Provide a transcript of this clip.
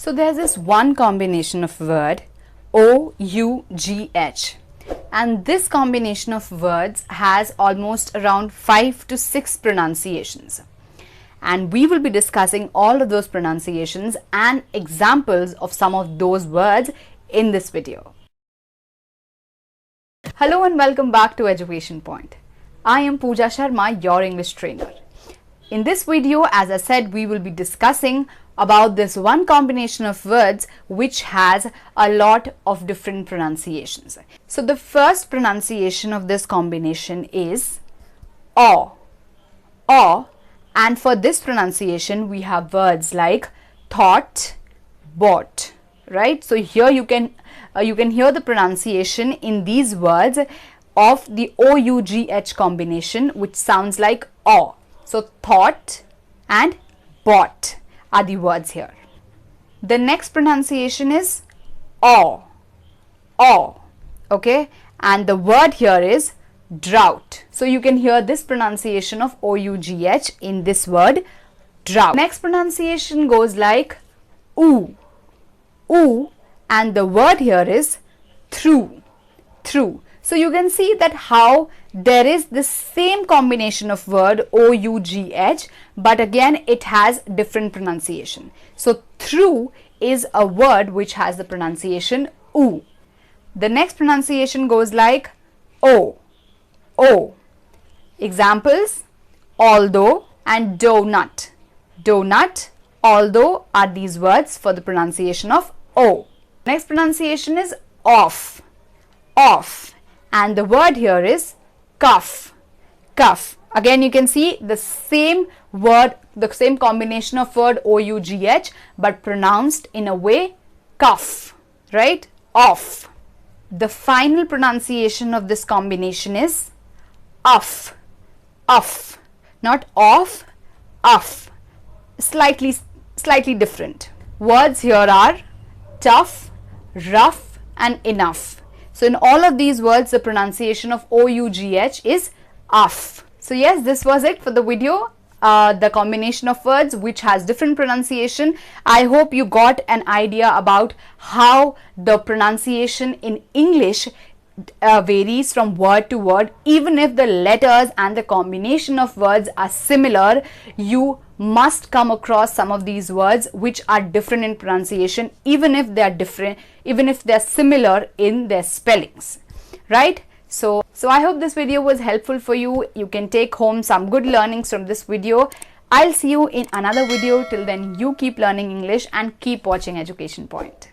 So there's this one combination of word OUGH, and this combination of words has almost around 5 to 6 pronunciations, and we will be discussing all of those pronunciations and examples of some of those words in this video. Hello and welcome back to Education Point. I am Pooja Sharma, your English trainer. In this video, as I said, we will be discussing about this one combination of words which has a lot of different pronunciations. So the first pronunciation of this combination is aw, and for this pronunciation we have words like thought, bought, right? So here you can hear the pronunciation in these words of the OUGH combination, which sounds like aw. So thought and bought are the words here. The next pronunciation is aw, okay, and the word here is drought. So you can hear this pronunciation of OUGH in this word drought. Next pronunciation goes like ooh, and the word here is through. So you can see that how there is the same combination of word OUGH, but again it has different pronunciation. So through is a word which has the pronunciation oo. The next pronunciation goes like o. Examples: although and doughnut. Doughnut, although are these words for the pronunciation of o. Next pronunciation is off, and the word here is cuff. Again you can see the same word, the same combination of word OUGH, but pronounced in a way cuff, right? Off. The final pronunciation of this combination is uff, not off, uff. Slightly different. Words here are tough, rough and enough. So in all of these words, the pronunciation of OUGH is uff. So yes, this was it for the video. The combination of words which has different pronunciation. I hope you got an idea about how the pronunciation in English varies from word to word. Even if the letters and the combination of words are similar, you must come across some of these words which are different in pronunciation, even if they are different, even if they are similar in their spellings, right? So I hope this video was helpful for you. You can take home some good learnings from this video. I'll see you in another video. Till then, you keep learning English and keep watching Education Point.